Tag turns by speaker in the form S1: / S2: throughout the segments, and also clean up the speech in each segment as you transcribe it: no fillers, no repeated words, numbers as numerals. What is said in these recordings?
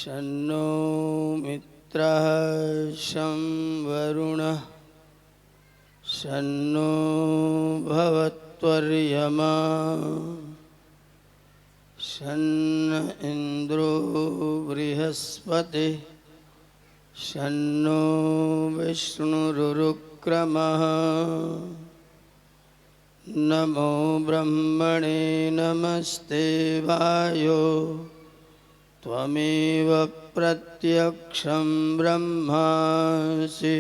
S1: शन्नो मित्रः शं वरुणः शन्नो भवत्वर्यमा शन्न इन्द्रो बृहस्पतिः शन्नो विष्णुरुक्रमः नमो ब्रह्मणे नमस्ते वायो त्वमेव प्रत्यक्षं ब्रह्मासि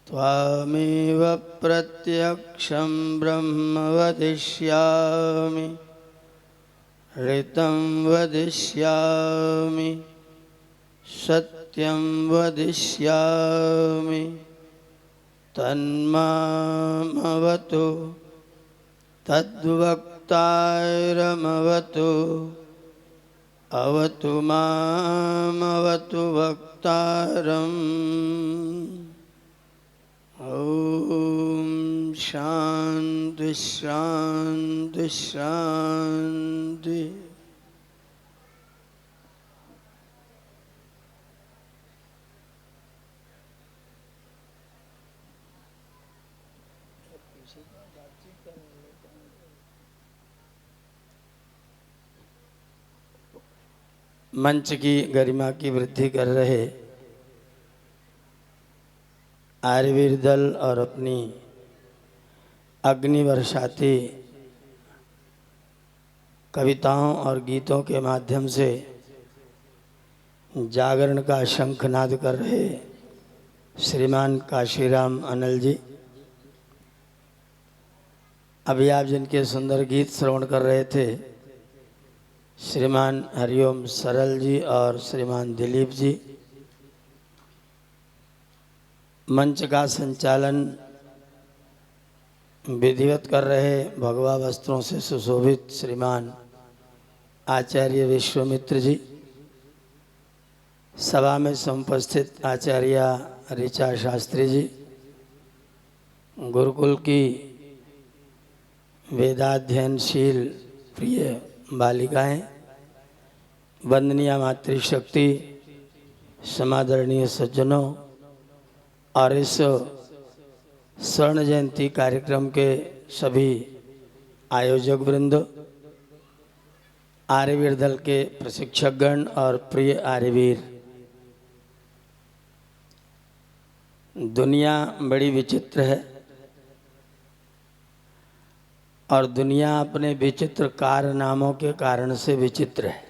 S1: त्वमेव प्रत्यक्षं ब्रह्म वदिष्यामि ऋतं वदिष्यामि सत्यं वदिष्यामि तन्मामवतु तद्वक्तारमवतु अवतु मामवतु वक्तारम्। ॐ शान्ति शान्ति शान्ति। मंच की गरिमा की वृद्धि कर रहे आर्यवीर दल और अपनी अग्नि वर्षाती कविताओं और गीतों के माध्यम से जागरण का शंखनाद कर रहे श्रीमान काशीराम अनिल जी, अभी आप जिनके सुंदर गीत श्रवण कर रहे थे श्रीमान हरिओम सरल जी और श्रीमान दिलीप जी, मंच का संचालन विधिवत कर रहे भगवा वस्त्रों से सुशोभित श्रीमान आचार्य विश्वामित्र जी, सभा में समुपस्थित आचार्य ऋचा शास्त्री जी, गुरुकुल की वेदाध्ययनशील प्रिय बालिकाएं, वंदनीय मातृशक्ति, समादरणीय सज्जनों और इस स्वर्ण जयंती कार्यक्रम के सभी आयोजक वृंद, आर्यवीर दल के प्रशिक्षकगण और प्रिय आर्यवीर। दुनिया बड़ी विचित्र है और दुनिया अपने विचित्र कारनामों के कारण से विचित्र है।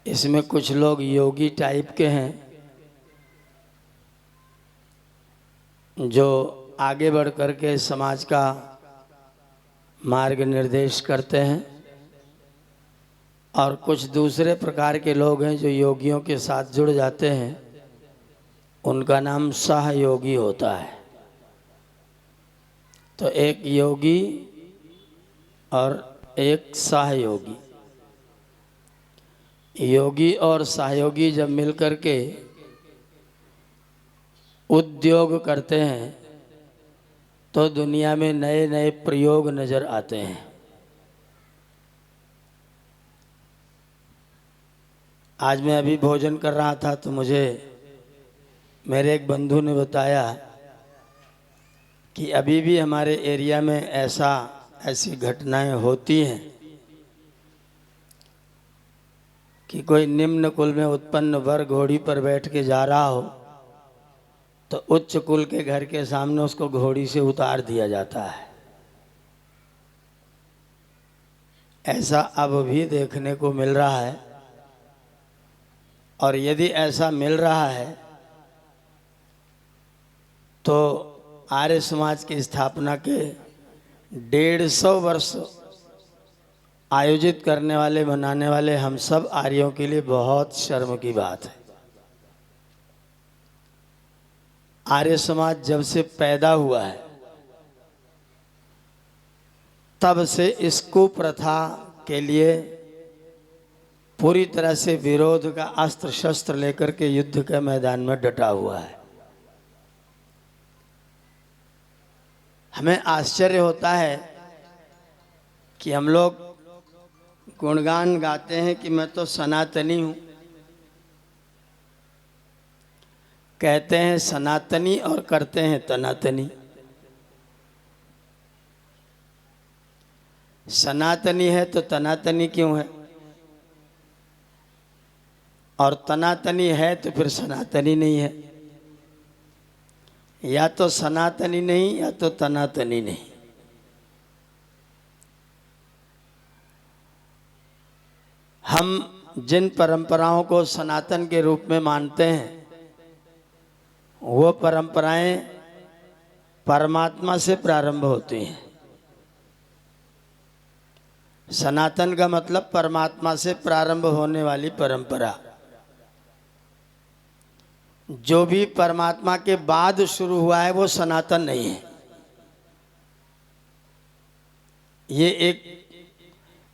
S1: इसमें कुछ लोग योगी टाइप के हैं जो आगे बढ़ कर के समाज का मार्ग निर्देश करते हैं और कुछ दूसरे प्रकार के लोग हैं जो योगियों के साथ जुड़ जाते हैं, उनका नाम सहयोगी होता है। तो एक योगी और एक सहयोगी, योगी और सहयोगी जब मिलकर के उद्योग करते हैं तो दुनिया में नए नए प्रयोग नजर आते हैं। आज मैं अभी भोजन कर रहा था तो मुझे मेरे एक बंधु ने बताया कि अभी भी हमारे एरिया में ऐसी घटनाएं होती हैं कि कोई निम्न कुल में उत्पन्न वर घोड़ी पर बैठ के जा रहा हो तो उच्च कुल के घर के सामने उसको घोड़ी से उतार दिया जाता है। ऐसा अब भी देखने को मिल रहा है और यदि ऐसा मिल रहा है तो आर्य समाज की स्थापना के 150 वर्ष आयोजित करने वाले मनाने वाले हम सब आर्यों के लिए बहुत शर्म की बात है। आर्य समाज जब से पैदा हुआ है तब से इस कुप्रथा के लिए पूरी तरह से विरोध का अस्त्र शस्त्र लेकर के युद्ध के मैदान में डटा हुआ है। हमें आश्चर्य होता है कि हम लोग गुणगान गाते हैं कि मैं तो सनातनी हूँ, कहते हैं सनातनी और करते हैं तनातनी। सनातनी है तो तनातनी क्यों है, और तनातनी है तो फिर सनातनी नहीं है। या तो सनातनी नहीं या तो तनातनी नहीं। हम जिन परंपराओं को सनातन के रूप में मानते हैं वो परंपराएं परमात्मा से प्रारंभ होती हैं। सनातन का मतलब परमात्मा से प्रारंभ होने वाली परंपरा। जो भी परमात्मा के बाद शुरू हुआ है वो सनातन नहीं है। ये एक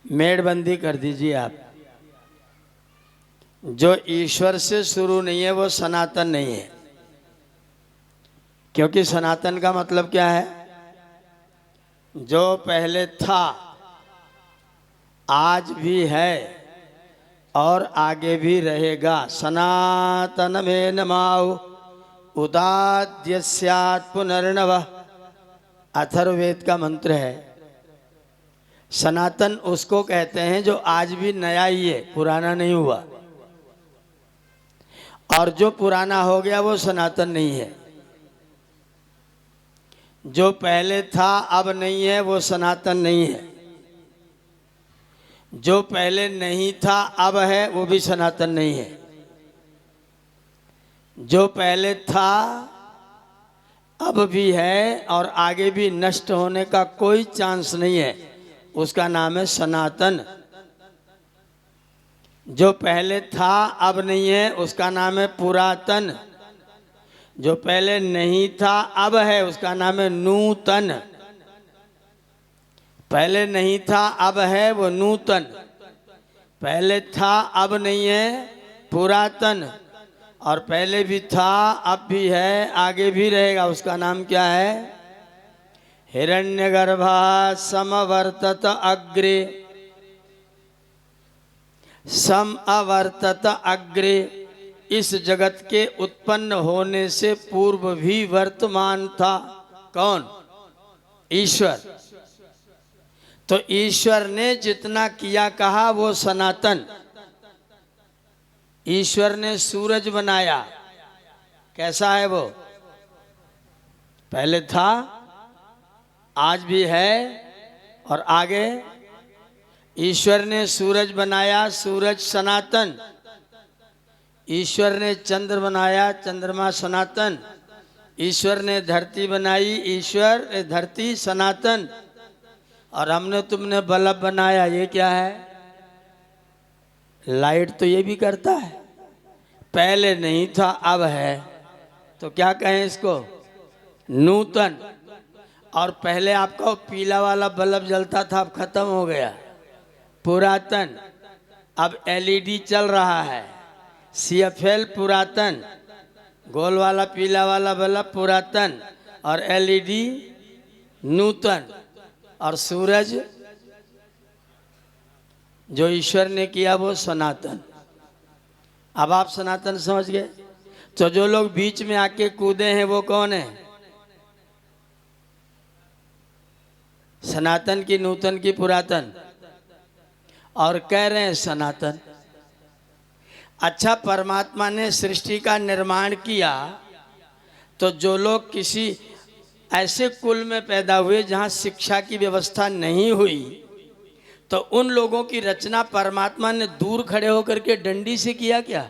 S1: मेड़बंदी कर दीजिए आप। जो ईश्वर से शुरू नहीं है वो सनातन नहीं है। क्योंकि सनातन का मतलब क्या है, जो पहले था, आज भी है और आगे भी रहेगा। सनातन में नमाउ उदाद्य स्यात् पुनर्नवः, अथर्ववेद का मंत्र है। सनातन उसको कहते हैं जो आज भी नया ही है, पुराना नहीं हुआ। और जो पुराना हो गया वो सनातन नहीं है। जो पहले था अब नहीं है वो सनातन नहीं है। जो पहले नहीं था अब है वो भी सनातन नहीं है। जो पहले था अब भी है और आगे भी नष्ट होने का कोई चांस नहीं है, उसका नाम है सनातन। जो पहले था अब नहीं है उसका नाम है पुरातन। जो पहले नहीं था अब है उसका नाम है नूतन। पहले नहीं था अब है वो नूतन। पहले था अब नहीं है पुरातन। और पहले भी था अब भी है आगे भी रहेगा, उसका नाम क्या है? हिरण्यगर्भा समवर्तत अग्रे, सम अवर्तत अग्रे। इस जगत के उत्पन्न होने से पूर्व भी वर्तमान था। कौन? ईश्वर। तो ईश्वर ने जितना किया कहा वो सनातन। ईश्वर ने सूरज बनाया, कैसा है वो? पहले था, आज भी है और आगे। ईश्वर ने सूरज बनाया, सूरज सनातन। ईश्वर ने चंद्र बनाया, चंद्रमा सनातन। ईश्वर ने धरती बनाई, ईश्वर धरती सनातन। और हमने तुमने बल्ब बनाया, ये क्या है? लाइट तो ये भी करता है। पहले नहीं था अब है, तो क्या कहें इसको? नूतन। और पहले आपका पीला वाला बल्ब जलता था, अब खत्म हो गया, पुरातन। अब एलईडी चल रहा है, सीएफएल पुरातन। गोल वाला पीला वाला बल्ब पुरातन और एलईडी नूतन। और सूरज जो ईश्वर ने किया वो सनातन। अब आप सनातन समझ गए? तो जो लोग बीच में आके कूदे हैं वो कौन है? सनातन की नूतन की पुरातन, और कह रहे हैं सनातन। अच्छा, परमात्मा ने सृष्टि का निर्माण किया तो जो लोग किसी ऐसे कुल में पैदा हुए जहां शिक्षा की व्यवस्था नहीं हुई, तो उन लोगों की रचना परमात्मा ने दूर खड़े होकर के डंडी से किया क्या?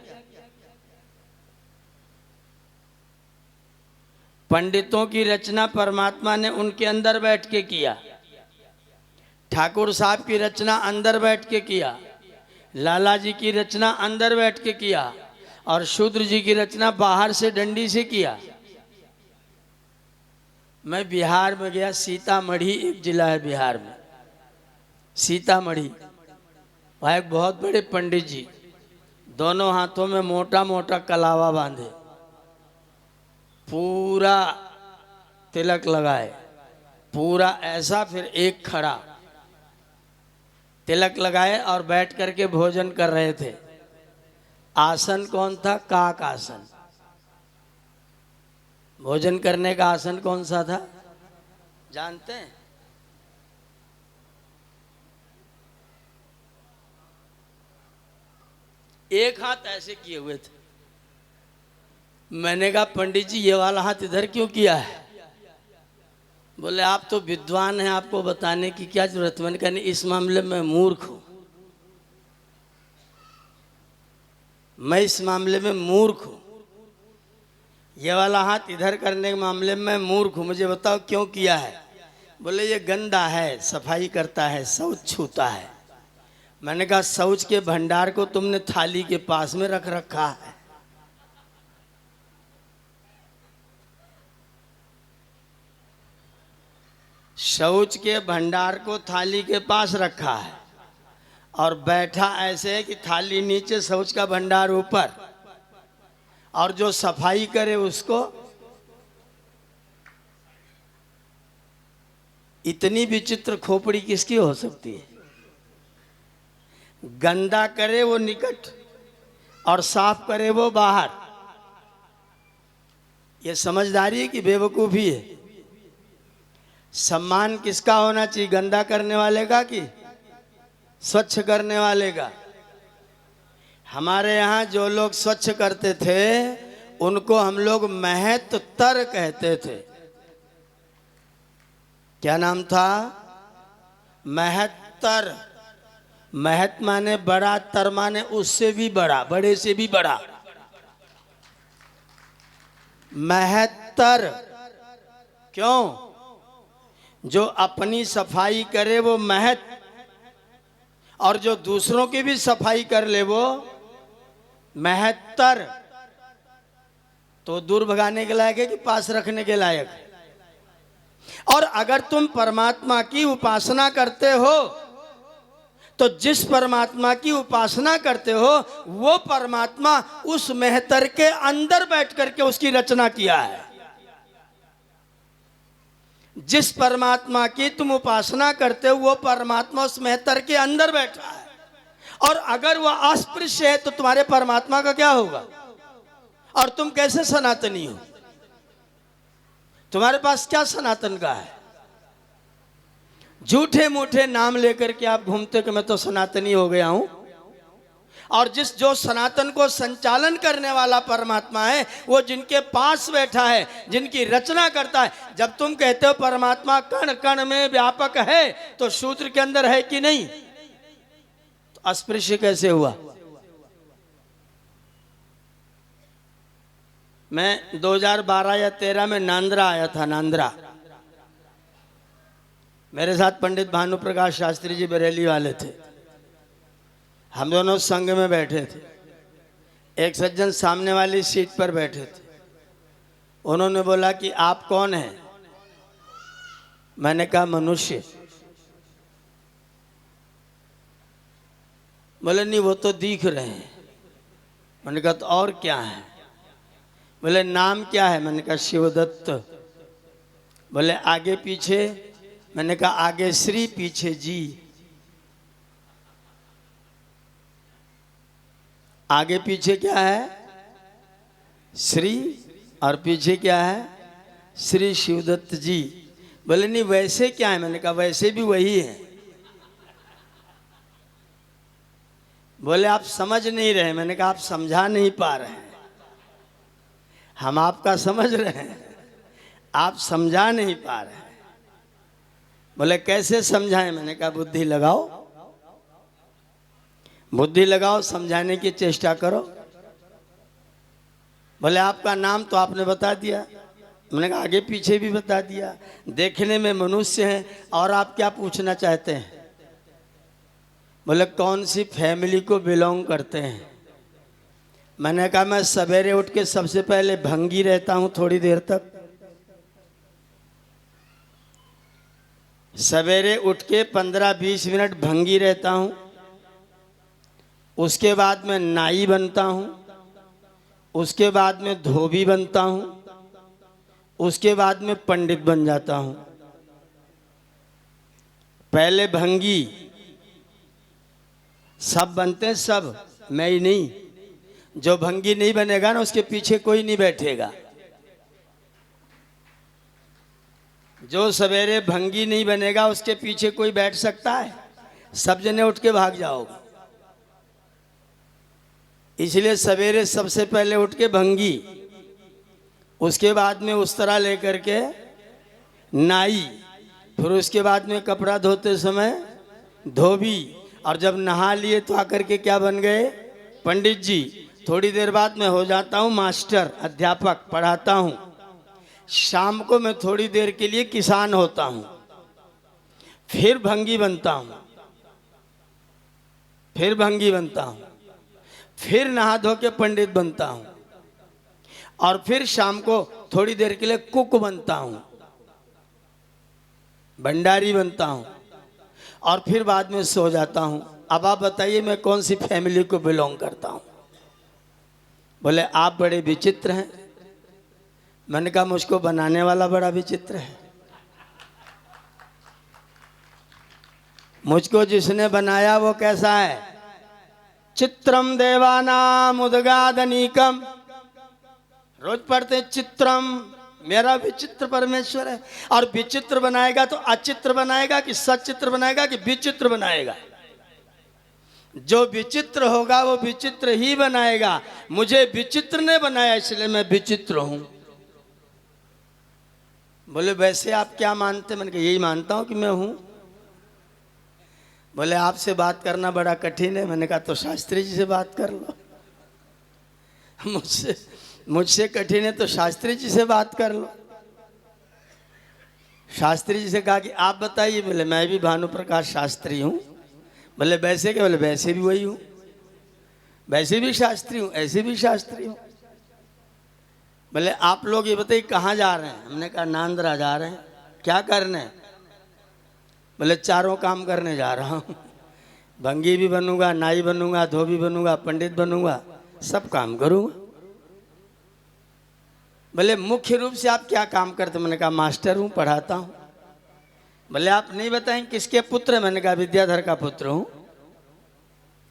S1: पंडितों की रचना परमात्मा ने उनके अंदर बैठ के किया। ठाकुर साहब की रचना अंदर बैठ के किया। लाला जी की रचना अंदर बैठ के किया। और शूद्र जी की रचना बाहर से डंडी से किया। मैं बिहार में गया, सीतामढ़ी एक जिला है बिहार में, सीतामढ़ी। वहाँ एक बहुत बड़े पंडित जी, दोनों हाथों में मोटा मोटा कलावा बांधे, पूरा तिलक लगाए, पूरा ऐसा, फिर एक खड़ा। तिलक लगाए और बैठ करके भोजन कर रहे थे। आसन कौन था? काक आसन। भोजन करने का आसन कौन सा था जानते हैं? एक हाथ ऐसे किए हुए थे। मैंने कहा पंडित जी ये वाला हाथ इधर क्यों किया है? बोले आप तो विद्वान हैं, आपको बताने की क्या जरूरत। मैंने कहा नहीं, इस मामले में मूर्ख हूं, मैं इस मामले में मूर्ख हूं। ये वाला हाथ इधर करने के मामले में मूर्ख हूं। मुझे बताओ क्यों किया है? बोले ये गंदा है, सफाई करता है, शौच छूता है। मैंने कहा शौच के भंडार को तुमने थाली के पास में रख रखा है। शौच के भंडार को थाली के पास रखा है और बैठा ऐसे है कि थाली नीचे, शौच का भंडार ऊपर, और जो सफाई करे उसको। इतनी विचित्र खोपड़ी किसकी हो सकती है? गंदा करे वो निकट और साफ करे वो बाहर। ये समझदारी है कि बेवकूफी है? सम्मान किसका होना चाहिए, गंदा करने वाले का कि स्वच्छ करने वाले का? हमारे यहाँ जो लोग स्वच्छ करते थे उनको हम लोग महत्तर कहते थे। क्या नाम था? महत्तर। महत माने बड़ा, तर माने उससे भी बड़ा, बड़े से भी बड़ा। महत्तर। क्यों? जो अपनी सफाई करे वो महत, और जो दूसरों की भी सफाई कर ले वो महत्तर। तो दूर भगाने के लायक है कि पास रखने के लायक? और अगर तुम परमात्मा की उपासना करते हो तो जिस परमात्मा की उपासना करते हो वो परमात्मा उस महतर के अंदर बैठ करके उसकी रचना किया है। जिस परमात्मा की तुम उपासना करते हो वो परमात्मा उस महतर के अंदर बैठा है। और अगर वह अस्पृश्य है तो तुम्हारे परमात्मा का क्या होगा? और तुम कैसे सनातनी हो? तुम्हारे पास क्या सनातन का है? झूठे मूठे नाम लेकर के आप घूमते कि मैं तो सनातनी हो गया हूं। और जो सनातन को संचालन करने वाला परमात्मा है वो जिनके पास बैठा है, जिनकी रचना करता है। जब तुम कहते हो परमात्मा कण कण में व्यापक है तो शूद्र के अंदर है कि नहीं? तो अस्पृश्य कैसे हुआ? मैं 2012 या 13 में नांद्रा आया था। नांद्रा मेरे साथ पंडित भानु प्रकाश शास्त्री जी बरेली वाले थे। हम दोनों संघ में बैठे थे। एक सज्जन सामने वाली सीट पर बैठे थे। उन्होंने बोला कि आप कौन हैं? मैंने कहा मनुष्य। बोले नहीं वो तो दिख रहे हैं। मैंने कहा तो और क्या है? बोले नाम क्या है? मैंने कहा शिवदत्त। बोले आगे पीछे? मैंने कहा आगे श्री पीछे जी। आगे पीछे क्या है? श्री, और पीछे क्या है? श्री शिवदत्त जी। बोले नहीं वैसे क्या है? मैंने कहा वैसे भी वही है। बोले आप समझ नहीं रहे। मैंने कहा आप समझा नहीं पा रहे हैं, हम आपका समझ रहे हैं, आप समझा नहीं पा रहे हैं। बोले कैसे समझाएं? मैंने कहा बुद्धि लगाओ, बुद्धि लगाओ, समझाने की चेष्टा करो। बोले आपका नाम तो आपने बता दिया। मैंने कहा आगे पीछे भी बता दिया। देखने में मनुष्य हैं और आप क्या पूछना चाहते हैं? बोले कौन सी फैमिली को बिलोंग करते हैं? मैंने कहा मैं सवेरे उठ के सबसे पहले भंगी रहता हूं थोड़ी देर तक। सवेरे उठ के 15-20 मिनट भंगी रहता हूं। उसके बाद में नाई बनता हूं। उसके बाद में धोबी बनता हूं। उसके बाद में पंडित बन जाता हूं। पहले भंगी, सब बनते हैं सब, मैं ही नहीं। जो भंगी नहीं बनेगा ना उसके पीछे कोई नहीं बैठेगा। जो सवेरे भंगी नहीं बनेगा उसके पीछे कोई बैठ सकता है? सब जने उठ के भाग जाओगे। इसलिए सवेरे सबसे पहले उठ के भंगी, उसके बाद में उस्तरा लेकर के नाई, फिर उसके बाद में कपड़ा धोते समय धोबी, और जब नहा लिए तो आकर के क्या बन गए? पंडित जी। थोड़ी देर बाद मैं हो जाता हूँ मास्टर, अध्यापक, पढ़ाता हूँ। शाम को मैं थोड़ी देर के लिए किसान होता हूँ, फिर भंगी बनता हूँ, फिर भंगी बनता हूँ, फिर नहा धो के पंडित बनता हूँ, और फिर शाम को थोड़ी देर के लिए कुक बनता हूँ, भंडारी बनता हूँ, और फिर बाद में सो जाता हूँ। अब आप बताइए मैं कौन सी फैमिली को बिलोंग करता हूँ? बोले आप बड़े विचित्र हैं। मैंने कहा मुझको बनाने वाला बड़ा विचित्र है। मुझको जिसने बनाया वो कैसा है? चित्रम देवानाम उदगादनीकम। रोज पढ़ते चित्रम, मेरा विचित्र परमेश्वर है। और विचित्र बनाएगा तो अचित्र बनाएगा कि सचित्र बनाएगा कि विचित्र बनाएगा? जो विचित्र होगा वो विचित्र ही बनाएगा। मुझे विचित्र ने बनाया इसलिए मैं विचित्र हूं। बोले वैसे आप क्या मानते? मैंने कहा यही मानता हूं कि मैं हूं। बोले आपसे बात करना बड़ा कठिन है। मैंने कहा तो शास्त्री जी से बात कर लो। मुझसे कठिन है तो शास्त्री जी से बात कर लो। शास्त्री जी से कहा कि आप बताइए। बोले मैं भी भानु प्रकाश शास्त्री हूं। बोले वैसे क्या? बोले वैसे भी वही हूं, वैसे भी शास्त्री हूं, ऐसे भी शास्त्री हूं। बोले आप लोग ये बताइए कहाँ जा रहे हैं? हमने कहा नांदरा जा रहे हैं। क्या करने? बोले चारों काम करने जा रहा हूँ। भंगी भी बनूंगा, नाई बनूंगा, धोबी बनूंगा, पंडित बनूंगा, सब काम करूंगा। बोले मुख्य रूप से आप क्या काम करते? मैंने कहा मास्टर हूँ, पढ़ाता हूँ। बोले आप नहीं बताएं किसके पुत्र? मैंने कहा विद्याधर का पुत्र हूँ,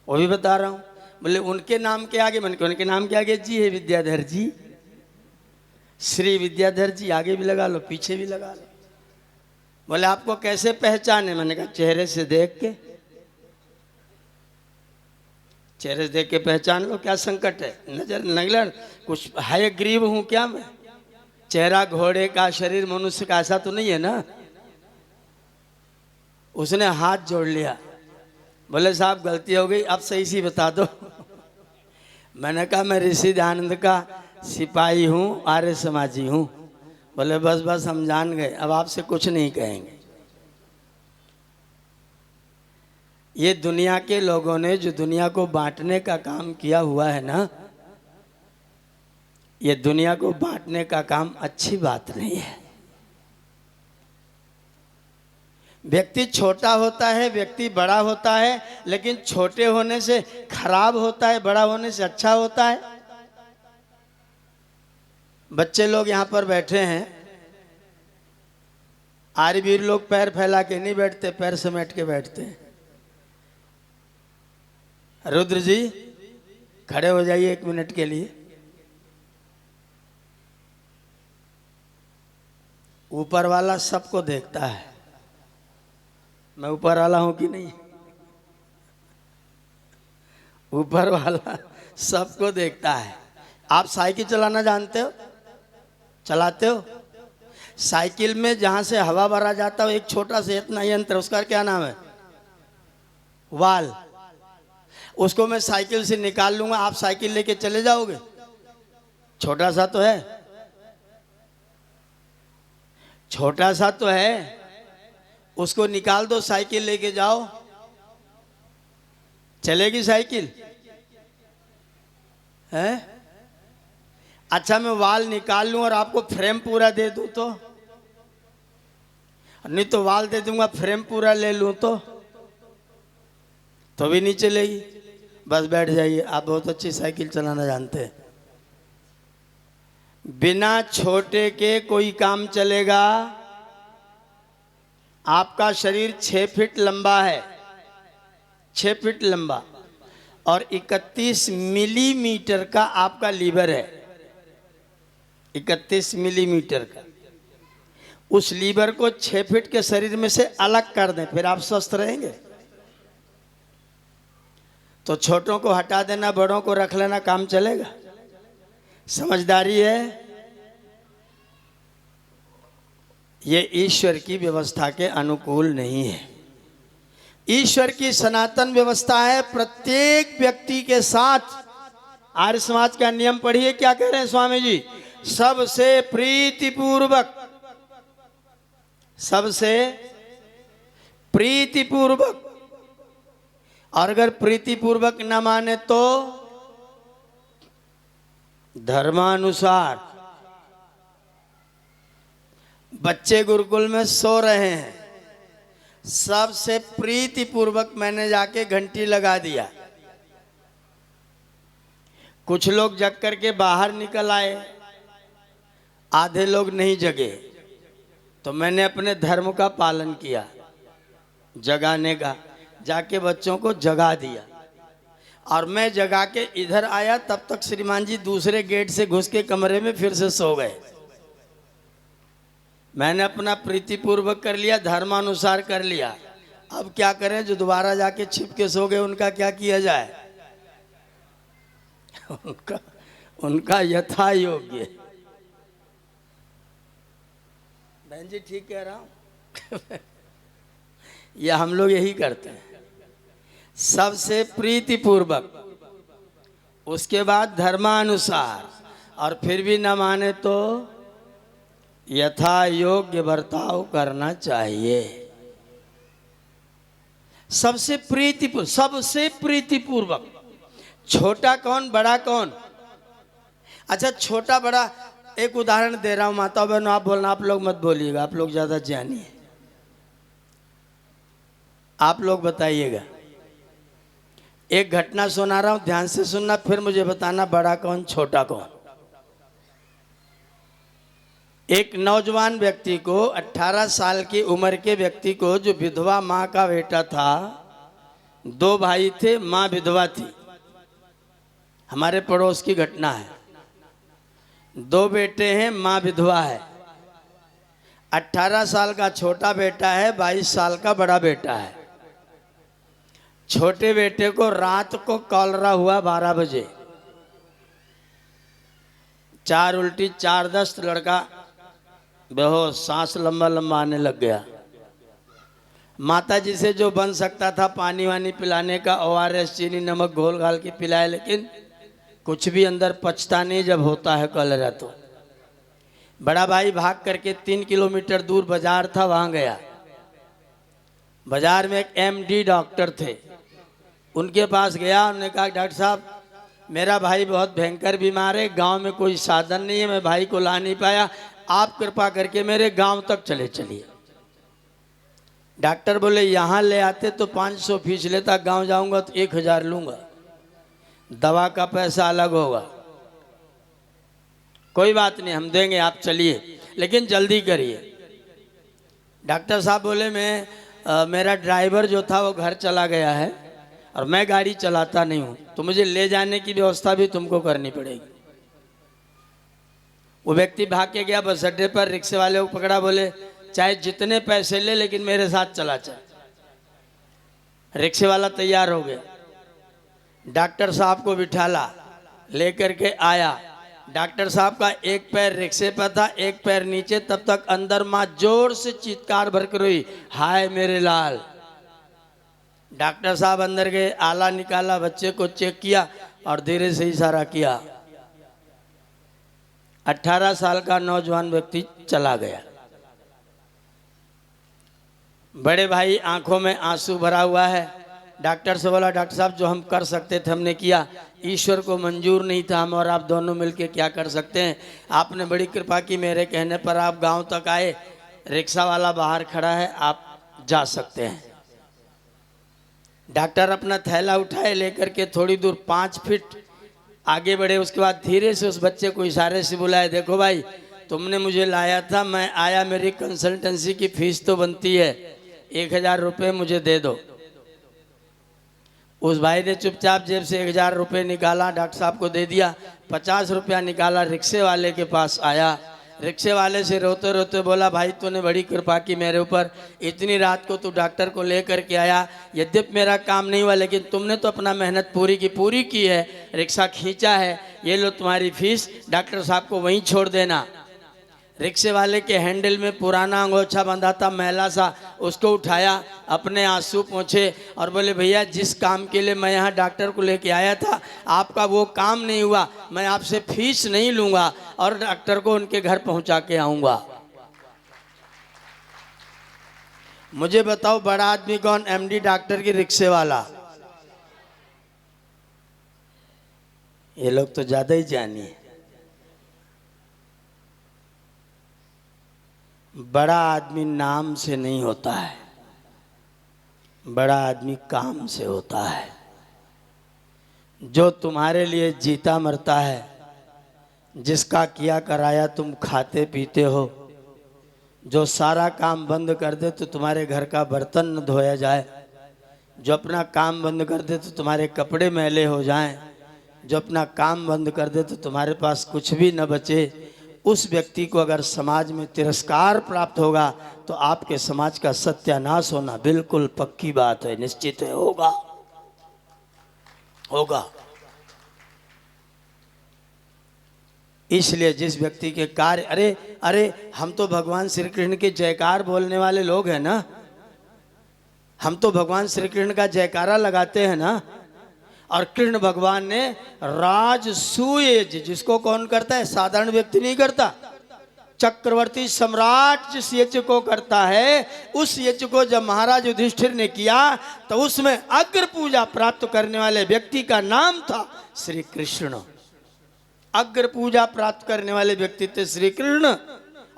S1: वो भी बता रहा हूँ। बोले उनके नाम के आगे? मैंने कहा उनके नाम के आगे जी है, विद्याधर जी, श्री विद्याधर जी। आगे भी लगा लो, पीछे भी लगा लो। बोले आपको कैसे पहचाने? मैंने कहा चेहरे से देख के। चेहरे से देख के पहचान लो, क्या संकट है? नजर नगलर कुछ है, गरीब हूं क्या मैं? चेहरा घोड़े का, शरीर मनुष्य का, ऐसा तो नहीं है ना। उसने हाथ जोड़ लिया। बोले साहब गलती हो गई, अब सही सी बता दो। मैंने कहा मैं ऋषि दयानंद का सिपाही हूँ, आर्य समाजी हूँ। बोले बस बस हम जान गए, अब आपसे कुछ नहीं कहेंगे। ये दुनिया के लोगों ने जो दुनिया को बांटने का काम किया हुआ है ना, ये दुनिया को बांटने का काम अच्छी बात नहीं है। व्यक्ति छोटा होता है, व्यक्ति बड़ा होता है, लेकिन छोटे होने से खराब होता है, बड़ा होने से अच्छा होता है। बच्चे लोग यहाँ पर बैठे हैं, आर्यवीर लोग पैर फैला के नहीं बैठते, पैर समेट के बैठते हैं। रुद्र जी खड़े हो जाइए 1 मिनट के लिए। ऊपर वाला सबको देखता है, मैं ऊपर वाला हूं कि नहीं? ऊपर वाला सबको देखता है। आप साइकिल चलाना जानते हो? चलाते हो? साइकिल में जहां से हवा भरा जाता है एक छोटा सा इतना ही यंत्र, उसका क्या नाम है? वाल। उसको मैं साइकिल से निकाल लूंगा, आप साइकिल लेके चले जाओगे? छोटा सा तो है, छोटा सा तो है। उसको निकाल दो, साइकिल लेके जाओ, चलेगी साइकिल? है? अच्छा मैं वाल निकाल लूं और आपको फ्रेम पूरा दे दूं तो? नहीं तो वाल दे दूंगा, फ्रेम पूरा ले लूं तो भी नहीं चलेगी। बस बैठ जाइए, आप बहुत अच्छी साइकिल चलाना जानते हैं। बिना छोटे के कोई काम चलेगा? आपका शरीर 6 फीट लंबा है, 6 फीट लंबा, और 31 मिलीमीटर का आपका लीवर है, 31 मिलीमीटर का। उस लीवर को 6 फीट के शरीर में से अलग कर दें, फिर आप स्वस्थ रहेंगे। तो छोटों को हटा देना, बड़ों को रख लेना, काम चलेगा? समझदारी है। ये ईश्वर की व्यवस्था के अनुकूल नहीं है। ईश्वर की सनातन व्यवस्था है प्रत्येक व्यक्ति के साथ। आर्य समाज का नियम पढ़िए, क्या कह रहे हैं स्वामी जी? सबसे प्रीतिपूर्वक, सबसे प्रीतिपूर्वक, और अगर प्रीतिपूर्वक न माने तो धर्मानुसार। बच्चे गुरुकुल में सो रहे हैं, सबसे प्रीतिपूर्वक मैंने जाके घंटी लगा दिया। कुछ लोग जग करके बाहर निकल आए, आधे लोग नहीं जगे, तो मैंने अपने धर्म का पालन किया, जगाने का। जाके बच्चों को जगा दिया और मैं जगा के इधर आया, तब तक श्रीमान जी दूसरे गेट से घुस के कमरे में फिर से सो गए। मैंने अपना प्रीतिपूर्वक कर लिया, धर्मानुसार कर लिया। अब क्या करें, जो दोबारा जाके छिप के सो गए उनका क्या किया जाए? उनका यथा योग्य। बहन जी ठीक कह रहा हूं? या हम लोग यही करते हैं, सबसे प्रीतिपूर्वक, उसके बाद धर्मानुसार, और फिर भी न माने तो यथा योग्य बर्ताव करना चाहिए। सबसे प्रीतिपूर्वक, सबसे प्रीतिपूर्वक। छोटा कौन, बड़ा कौन? अच्छा, छोटा बड़ा एक उदाहरण दे रहा हूं। माता बहनों आप बोलना, आप लोग मत बोलिएगा, आप लोग ज्यादा ज्ञानी है, आप लोग बताइएगा। एक घटना सुना रहा हूं, ध्यान से सुनना, फिर मुझे बताना बड़ा कौन छोटा कौन। एक नौजवान व्यक्ति को, 18 साल की उम्र के व्यक्ति को, जो विधवा माँ का बेटा था, 2 भाई थे, माँ विधवा थी, हमारे पड़ोस की घटना है। 2 बेटे हैं, माँ विधवा है। 18 साल का छोटा बेटा है, 22 साल का बड़ा बेटा है। छोटे बेटे को रात को कॉलरा हुआ 12 बजे, 4 उल्टी 4 दस्त, लड़का बेहोश, सांस लंबा लंबा आने लग गया। माता जी से जो बन सकता था पानी वानी पिलाने का, ORS चीनी नमक घोल घाल के पिलाए, लेकिन कुछ भी अंदर पचता नहीं जब होता है कॉलरा। तो बड़ा भाई भाग करके 3 किलोमीटर दूर बाजार था, वहां गया। बाजार में एक MD डॉक्टर थे, उनके पास गया। उन्होंने कहा डॉक्टर साहब मेरा भाई बहुत भयंकर बीमार है, गांव में कोई साधन नहीं है, मैं भाई को ला नहीं पाया, आप कृपा करके मेरे गांव तक चले चलिए। डॉक्टर बोले यहाँ ले आते तो 500 फीस लेता, गांव जाऊंगा तो 1000 लूंगा, दवा का पैसा अलग होगा। कोई बात नहीं, हम देंगे, आप चलिए, लेकिन जल्दी करिए। डॉक्टर साहब बोले मेरा ड्राइवर जो था वो घर चला गया है और मैं गाड़ी चलाता नहीं हूँ, तो मुझे ले जाने की व्यवस्था भी तुमको करनी पड़ेगी। वो व्यक्ति भाग के गया बस अड्डे पर, रिक्शे वाले को पकड़ा, बोले चाहे जितने पैसे ले लेकिन मेरे साथ चला चल। रिक्शे वाला तैयार हो गया, डॉक्टर साहब को बिठाला, लेकर के आया। डॉक्टर साहब का एक पैर रिक्शे पर था, एक पैर नीचे। तब तक अंदर माँ जोर से चीत्कार भरकर रोई, हाय मेरे लाल। डॉक्टर साहब अंदर गए, आला निकाला, बच्चे को चेक किया और धीरे से इशारा किया। 18 साल का नौजवान व्यक्ति चला गया। बड़े भाई आंखों में आंसू भरा हुआ है। डॉक्टर से बोला डॉक्टर साहब जो हम कर सकते थे हमने किया, ईश्वर को मंजूर नहीं था, हम और आप दोनों मिलके क्या कर सकते हैं। आपने बड़ी कृपा की, मेरे कहने पर आप गांव तक आए, रिक्शा वाला बाहर खड़ा है, आप जा सकते हैं। डॉक्टर अपना थैला उठाए, लेकर के थोड़ी दूर 5 फीट आगे बढ़े। उसके बाद धीरे से उस बच्चे को इशारे से बुलाए, देखो भाई तुमने मुझे लाया था, मैं आया, मेरी कंसल्टेंसी की फीस तो बनती है, 1000 रुपये मुझे दे दो। उस भाई ने चुपचाप जेब से 1000 रुपये निकाला, डॉक्टर साहब को दे दिया। 50 रुपया निकाला, रिक्शे वाले के पास आया। रिक्शे वाले से रोते रोते बोला, भाई तूने बड़ी कृपा की मेरे ऊपर, इतनी रात को तू डॉक्टर को लेकर के आया। यद्यपि मेरा काम नहीं हुआ, लेकिन तुमने तो अपना मेहनत पूरी की है, रिक्शा खींचा है, ये लो तुम्हारी फीस, डॉक्टर साहब को वहीं छोड़ देना। रिक्शे वाले के हैंडल में पुराना अंगोछा बंधा था, मैला सा, उसको उठाया, अपने आंसू पोंछे और बोले, भैया जिस काम के लिए मैं यहाँ डॉक्टर को लेके आया था, आपका वो काम नहीं हुआ, मैं आपसे फीस नहीं लूँगा और डॉक्टर को उनके घर पहुँचा के आऊँगा। मुझे बताओ बड़ा आदमी कौन? एमडी डॉक्टर की रिक्शे वाला। ये लोग तो ज़्यादा ही जानिए। बड़ा आदमी नाम से नहीं होता है, बड़ा आदमी काम से होता है। जो तुम्हारे लिए जीता मरता है, जिसका किया कराया तुम खाते पीते हो, जो सारा काम बंद कर दे तो तुम्हारे घर का बर्तन न धोया जाए, जो अपना काम बंद कर दे तो तुम्हारे कपड़े मैले हो जाएं, जो अपना काम बंद कर दे तो तुम्हारे पास कुछ भी न बचे, उस व्यक्ति को अगर समाज में तिरस्कार प्राप्त होगा तो आपके समाज का सत्यानाश होना बिल्कुल पक्की बात है, निश्चित है, होगा। इसलिए जिस व्यक्ति के कार्य, अरे हम तो भगवान श्री कृष्ण के जयकार बोलने वाले लोग हैं ना, हम तो भगवान श्री कृष्ण का जयकारा लगाते हैं ना। और कृष्ण भगवान ने राजसूय, जिसको कौन करता है? साधारण व्यक्ति नहीं करता, चक्रवर्ती सम्राट जिस यज्ञ को करता है, उस यज्ञ को जब महाराज युधिष्ठिर ने किया तो उसमें अग्र पूजा प्राप्त करने वाले व्यक्ति का नाम था श्री कृष्ण। अग्र पूजा प्राप्त करने वाले व्यक्ति थे श्री कृष्ण।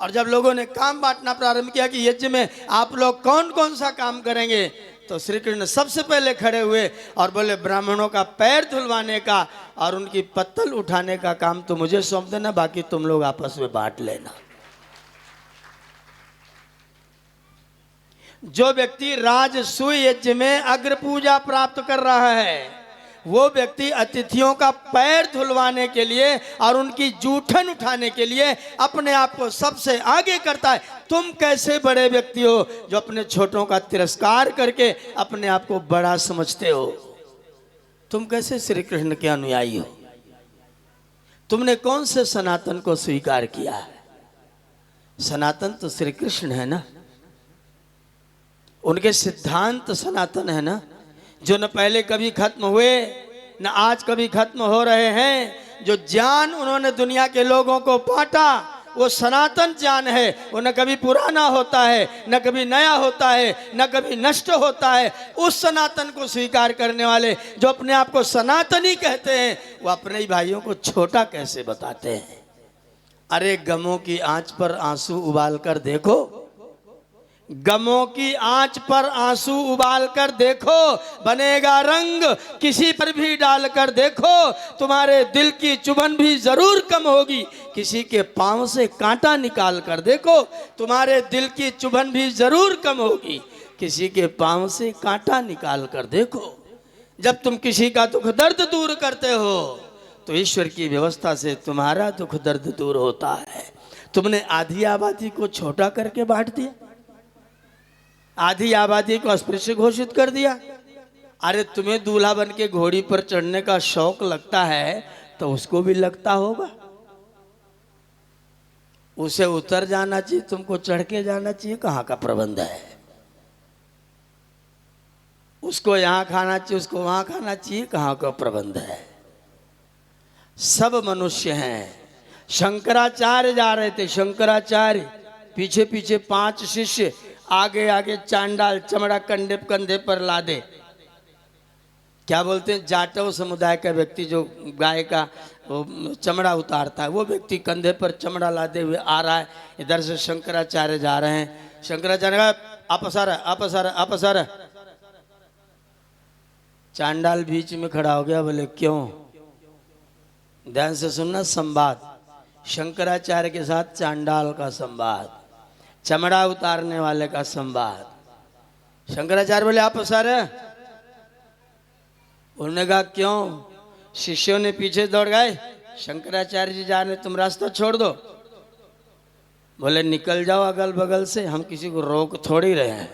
S1: और जब लोगों ने काम बांटना प्रारंभ किया कि यज्ञ में आप लोग कौन कौन सा काम करेंगे, तो श्री कृष्ण सबसे पहले खड़े हुए और बोले, ब्राह्मणों का पैर धुलवाने का और उनकी पत्तल उठाने का काम तो मुझे सौंप देना, बाकी तुम लोग आपस में बांट लेना। जो व्यक्ति राजसूय यज्ञ में अग्र पूजा प्राप्त कर रहा है, वो व्यक्ति अतिथियों का पैर धुलवाने के लिए और उनकी जूठन उठाने के लिए अपने आप को सबसे आगे करता है। तुम कैसे बड़े व्यक्ति हो जो अपने छोटों का तिरस्कार करके अपने आप को बड़ा समझते हो? तुम कैसे श्री कृष्ण के अनुयायी हो? तुमने कौन से सनातन को स्वीकार किया है? सनातन तो श्री कृष्ण है ना, उनके सिद्धांत सनातन है ना, जो न पहले कभी खत्म हुए न आज कभी खत्म हो रहे हैं। जो ज्ञान उन्होंने दुनिया के लोगों को बांटा वो सनातन ज्ञान है। वो न कभी पुराना होता है, न कभी नया होता है, न कभी नष्ट होता है। उस सनातन को स्वीकार करने वाले जो अपने आप को सनातनी कहते हैं, वो अपने ही भाइयों को छोटा कैसे बताते हैं? अरे गमों की आंच पर आंसू उबाल कर देखो, गमों की आंच पर आंसू उबाल कर देखो, बनेगा रंग किसी पर भी डाल कर देखो, तुम्हारे दिल की चुभन भी जरूर कम होगी। किसी के पांव से कांटा निकाल कर देखो, तुम्हारे दिल की चुभन भी जरूर कम होगी। किसी के पांव से कांटा निकाल कर देखो। जब तुम किसी का दुख दर्द दूर करते हो तो ईश्वर की व्यवस्था से तुम्हारा दुख दर्द दूर होता है। तुमने आधी आबादी को छोटा करके बांट दिया, आधी आबादी को अस्पृश्य घोषित कर दिया। अरे तुम्हें दूल्हा बन के घोड़ी पर चढ़ने का शौक लगता है तो उसको भी लगता होगा, उसे उतर जाना चाहिए, तुमको चढ़ के जाना चाहिए। कहाँ का प्रबंध है? उसको यहाँ खाना चाहिए, उसको वहाँ खाना चाहिए, कहाँ का प्रबंध है? सब मनुष्य हैं। शंकराचार्य जा रहे थे, शंकराचार्य पीछे पीछे 5 शिष्य, आगे आगे चांडाल चमड़ा कंधे पर लादे। क्या बोलते हैं? जाटव समुदाय का व्यक्ति जो गाय का चमड़ा उतारता है, वो व्यक्ति कंधे पर चमड़ा लादे हुए आ रहा है। इधर से शंकराचार्य जा रहे हैं। शंकराचार्य का अपसार चांडाल बीच में खड़ा हो गया। बोले क्यों? ध्यान से सुनना संवाद, शंकराचार्य के साथ चांडाल का संवाद, चमड़ा उतारने वाले का संवाद। शंकराचार्य बोले आप सर, उन्होंने कहा क्यों? शिष्यों ने पीछे दौड़ गए, शंकराचार्य जी जा रहे, तुम रास्ता छोड़ दो। बोले निकल जाओ अगल बगल से, हम किसी को रोक थोड़ी रहे हैं।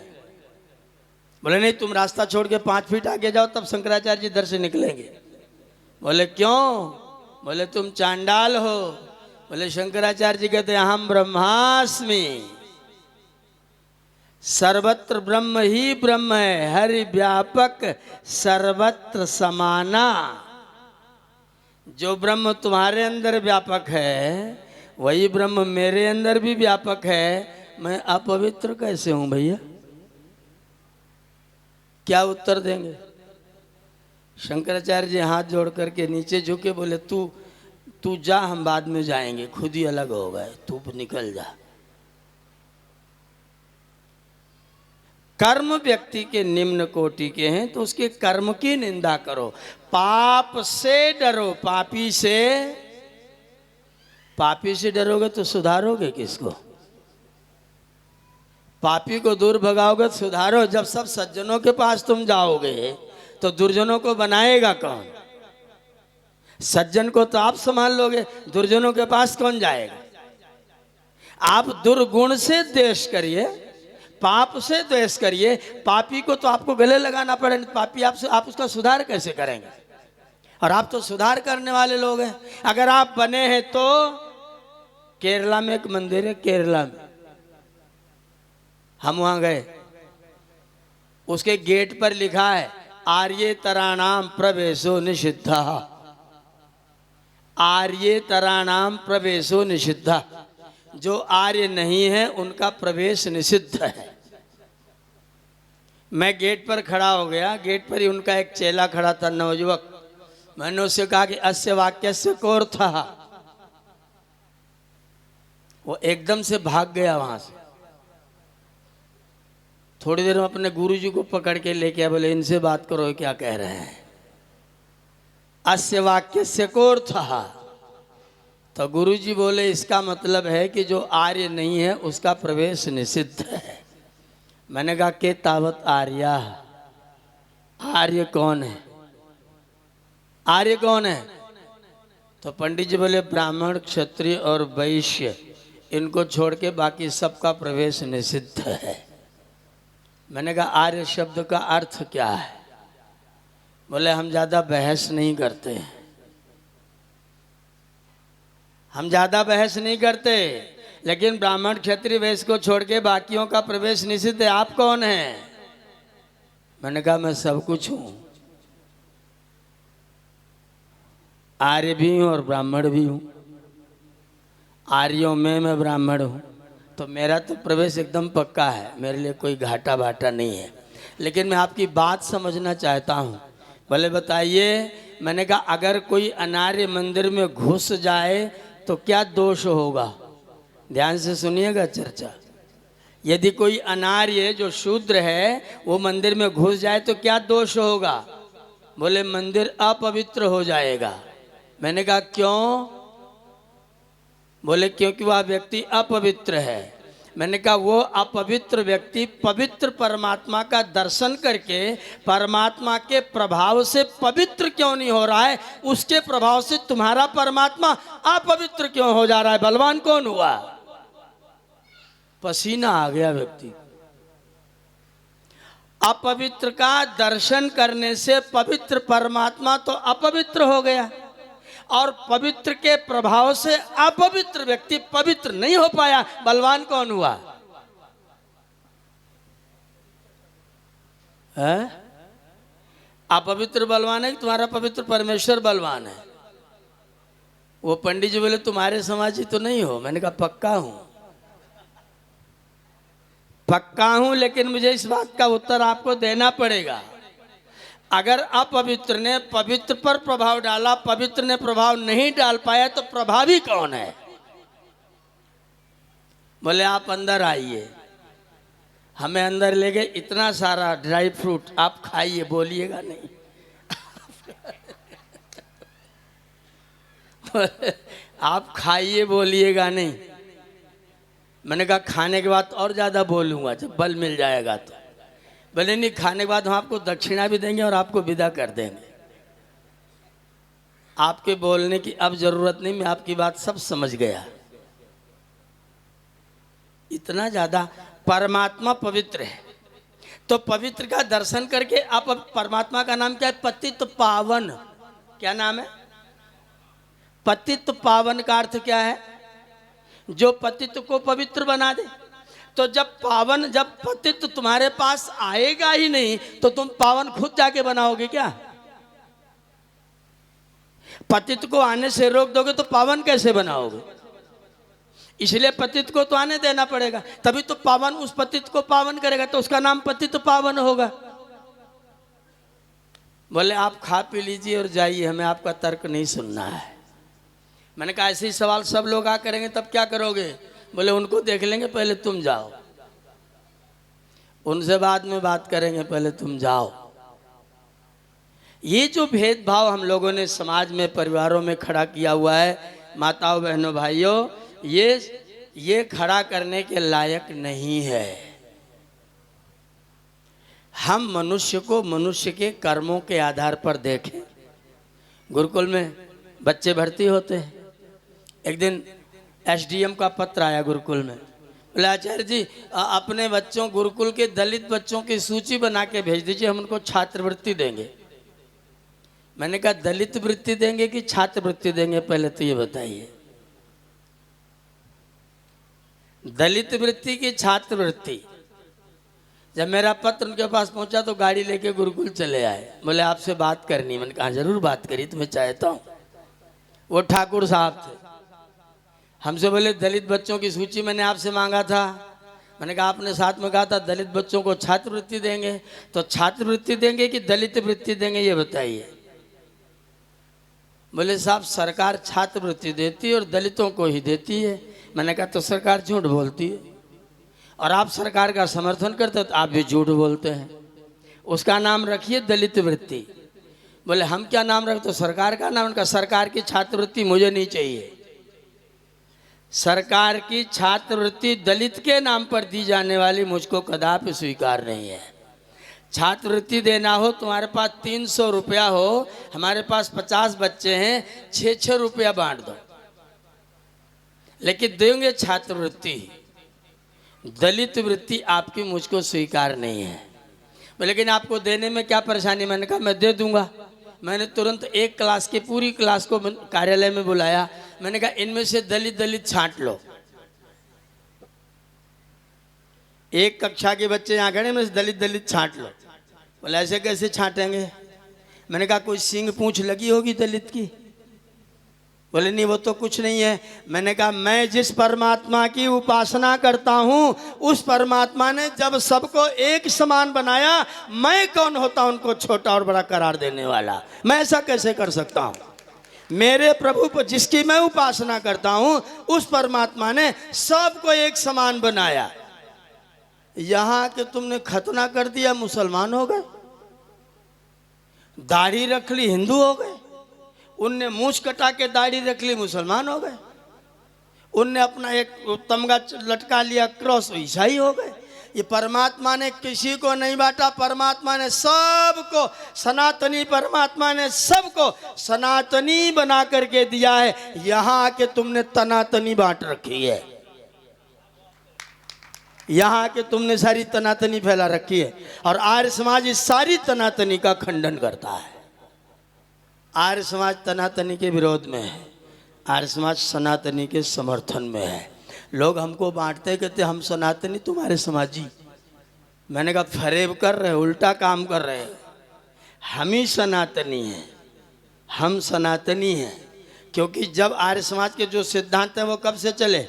S1: बोले नहीं, तुम रास्ता छोड़ के 5 फीट आगे जाओ, तब शंकराचार्य जी इधर से निकलेंगे। बोले क्यों? बोले तुम चांडाल हो। बोले शंकराचार्य जी कहते हैं हम ब्रह्मास्मि, सर्वत्र ब्रह्म ही ब्रह्म है, हरि व्यापक सर्वत्र समाना। जो ब्रह्म तुम्हारे अंदर व्यापक है वही ब्रह्म मेरे अंदर भी व्यापक है। मैं अपवित्र कैसे हूं भैया? क्या उत्तर देंगे? शंकराचार्य जी हाथ जोड़ करके नीचे झुके, बोले तू जा, हम बाद में जाएंगे, खुद ही अलग हो गए, तू निकल जा। कर्म व्यक्ति के निम्न कोटि के हैं तो उसके कर्म की निंदा करो, पाप से डरो। पापी से डरोगे तो सुधारोगे किसको? पापी को दूर भगाओगे तो सुधारो। जब सब सज्जनों के पास तुम जाओगे तो दुर्जनों को बनाएगा कौन? सज्जन को तो आप संभाल लोगे, दुर्जनों के पास कौन जाएगा? आप दुर्गुण से द्वेष करिए, पाप से द्वेष करिए। पापी को तो आपको गले लगाना पड़ेगा, पापी आपसे, आप उसका सुधार कैसे करेंगे? और आप तो सुधार करने वाले लोग हैं। अगर आप बने हैं तो केरला में एक मंदिर है, केरला में हम वहां गए, उसके गेट पर लिखा है आर्येतराणाम प्रवेशो निषिद्धः। आर्येतराणाम प्रवेशो निषिद्धः, जो आर्य नहीं है उनका प्रवेश निषिद्ध है। मैं गेट पर खड़ा हो गया, गेट पर ही उनका एक चेला खड़ा था, नवयुवक। मैंने उससे कहा कि अस्य वाक्यस्य कोऽर्थः। वो एकदम से भाग गया वहां से। थोड़ी देर में अपने गुरुजी को पकड़ के लेके आया, बोले इनसे बात करो, क्या कह रहे हैं? अस्य वाक्यस्य कोऽर्थः। तो गुरुजी बोले इसका मतलब है कि जो आर्य नहीं है उसका प्रवेश निषिद्ध है। मैंने कहा के तावत आर्या, आर्य कौन है? आर्य कौन है? तो पंडित जी बोले ब्राह्मण, क्षत्रिय और वैश्य, इनको छोड़ के बाकी सबका प्रवेश निषिद्ध है। मैंने कहा आर्य शब्द का अर्थ क्या है? बोले हम ज़्यादा बहस नहीं करते, हम ज़्यादा बहस नहीं करते, लेकिन ब्राह्मण, क्षत्रिय, वैश्य को छोड़ के बाकियों का प्रवेश निषिद्ध है। आप कौन हैं? मैंने कहा मैं सब कुछ हूँ, आर्य भी हूँ और ब्राह्मण भी हूँ। आर्यों में मैं ब्राह्मण हूँ, तो मेरा तो प्रवेश एकदम पक्का है, मेरे लिए कोई घाटा बाटा नहीं है। लेकिन मैं आपकी बात समझना चाहता हूँ। बोले बताइए। मैंने कहा अगर कोई अनार्य मंदिर में घुस जाए तो क्या दोष होगा? ध्यान से सुनिएगा चर्चा। यदि कोई अनार्य जो शूद्र है वो मंदिर में घुस जाए तो क्या दोष होगा? बोले मंदिर अपवित्र हो जाएगा। मैंने कहा क्यों? बोले क्योंकि वह व्यक्ति अपवित्र है। मैंने कहा वो अपवित्र व्यक्ति पवित्र परमात्मा का दर्शन करके परमात्मा के प्रभाव से पवित्र क्यों नहीं हो रहा है? उसके प्रभाव से तुम्हारा परमात्मा अपवित्र क्यों हो जा रहा है? बलवान कौन हुआ? पसीना आ गया व्यक्ति। अपवित्र का दर्शन करने से पवित्र परमात्मा तो अपवित्र हो गया, और पवित्र के प्रभाव से अपवित्र व्यक्ति पवित्र नहीं हो पाया। बलवान कौन हुआ? है? अपवित्र बलवान है कि तुम्हारा पवित्र परमेश्वर बलवान है? वो पंडित जी बोले तुम्हारे समाजी तो नहीं हो। मैंने कहा पक्का हूं, पक्का हूं, लेकिन मुझे इस बात का उत्तर आपको देना पड़ेगा। अगर अपवित्र ने पवित्र पर प्रभाव डाला, पवित्र ने प्रभाव नहीं डाल पाया, तो प्रभावी कौन है? बोले आप अंदर आइए। हमें अंदर ले गए, इतना सारा ड्राई फ्रूट, आप खाइए, बोलिएगा नहीं। आप खाइए, बोलिएगा नहीं। मैंने कहा खाने के बाद और ज्यादा बोलूंगा जब बल मिल जाएगा तो। बोले नहीं, खाने के बाद हम आपको दक्षिणा भी देंगे और आपको विदा कर देंगे। आपके बोलने की अब जरूरत नहीं, मैं आपकी बात सब समझ गया। इतना ज्यादा परमात्मा पवित्र है, तो पवित्र का दर्शन करके आप, अब परमात्मा का नाम क्या है? पतित पावन। क्या नाम है? पतित पावन का अर्थ क्या है? जो पतित को पवित्र बना दे। तो जब पतित तुम्हारे पास आएगा ही नहीं तो तुम पावन खुद जाके बनाओगे क्या? पतित को आने से रोक दोगे तो पावन कैसे बनाओगे? इसलिए पतित को तो आने देना पड़ेगा, तभी तो पावन उस पतित को पावन करेगा, तो उसका नाम पतित पावन होगा। बोले आप खा पी लीजिए और जाइए, हमें आपका तर्क नहीं सुनना है। मैंने कहा ऐसे ही सवाल सब लोग आ करेंगे तब क्या करोगे? बोले उनको देख लेंगे, पहले तुम जाओ। उनसे बाद में बात करेंगे, पहले तुम जाओ। ये जो भेदभाव हम लोगों ने समाज में, परिवारों में खड़ा किया हुआ है, माताओं बहनों भाइयों, ये खड़ा करने के लायक नहीं है। हम मनुष्य को मनुष्य के कर्मों के आधार पर देखें। गुरुकुल में बच्चे भर्ती होते हैं। एक दिन एसडीएम का पत्र आया गुरुकुल में। बोले आचार्य जी अपने बच्चों, गुरुकुल के दलित बच्चों की सूची बना के भेज दीजिए, हम उनको छात्रवृत्ति देंगे। मैंने कहा दलित वृत्ति देंगे कि छात्रवृत्ति देंगे, पहले तो ये बताइए। दलित वृत्ति की छात्रवृत्ति। जब मेरा पत्र उनके पास पहुंचा तो गाड़ी लेके गुरुकुल चले आए। बोले आपसे बात करनी। मैंने कहा जरूर बात करिए, तुम्हें चाहता हूँ। वो ठाकुर साहब थे। हमसे बोले दलित बच्चों की सूची मैंने आपसे मांगा था। मैंने कहा आपने साथ में कहा था दलित बच्चों को छात्रवृत्ति देंगे, तो छात्रवृत्ति देंगे कि दलित वृत्ति देंगे ये बताइए। बोले साहब सरकार छात्रवृत्ति देती है और दलितों को ही देती है। मैंने कहा तो सरकार झूठ बोलती है, और आप सरकार का समर्थन करते हो तो आप भी झूठ बोलते हैं। उसका नाम रखिए दलित वृत्ति। बोले हम क्या नाम रखते? तो सरकार का नाम। उनका सरकार की छात्रवृत्ति मुझे नहीं चाहिए। सरकार की छात्रवृत्ति दलित के नाम पर दी जाने वाली मुझको कदापि स्वीकार नहीं है। छात्रवृत्ति देना हो, तुम्हारे पास 300 रुपया हो, हमारे पास 50 बच्चे हैं, 6-6 रुपया बांट दो, लेकिन देंगे छात्रवृत्ति। दलित वृत्ति आपकी मुझको स्वीकार नहीं है। लेकिन आपको देने में क्या परेशानी? मैंने कहा मैं दे दूंगा। मैंने तुरंत एक क्लास की पूरी क्लास को कार्यालय में बुलाया। मैंने कहा इनमें से दलित छांट लो। एक कक्षा के बच्चे यहाँ खड़े, में से दलित छांट लो। बोले ऐसे कैसे छांटेंगे? मैंने कहा कोई सींग पूंछ लगी होगी दलित की? बोले नहीं वो तो कुछ नहीं है। मैंने कहा मैं जिस परमात्मा की उपासना करता हूँ उस परमात्मा ने जब सबको एक समान बनाया, मैं कौन होता उनको छोटा और बड़ा करार देने वाला? मैं ऐसा कैसे कर सकता हूँ? मेरे प्रभु पर जिसकी मैं उपासना करता हूँ उस परमात्मा ने सबको एक समान बनाया। यहाँ के तुमने खतना कर दिया, मुसलमान हो गए। दाढ़ी रख ली, हिंदू हो गए। उनने मूछ कटा के दाढ़ी रख ली, मुसलमान हो गए। उनने अपना एक तमगा लटका लिया, क्रॉस, ईसाई हो गए। ये परमात्मा ने किसी को नहीं बांटा। परमात्मा ने सबको, सनातनी परमात्मा ने सबको सनातनी बना करके दिया है। यहाँ आके तुमने तनातनी बांट रखी है। यहाँ आके तुमने सारी तनातनी फैला रखी है, और आर्य समाज इस सारी तनातनी का खंडन करता है। आर्य समाज तनातनी के विरोध में है, आर्य समाज सनातनी के समर्थन में है। लोग हमको बांटते कहते हम सनातनी, तुम्हारे समाजी। मैंने कहा फरेब कर रहे, उल्टा काम कर रहे। हम ही सनातनी हैं, हम सनातनी हैं। क्योंकि जब आर्य समाज के जो सिद्धांत हैं वो कब से चले?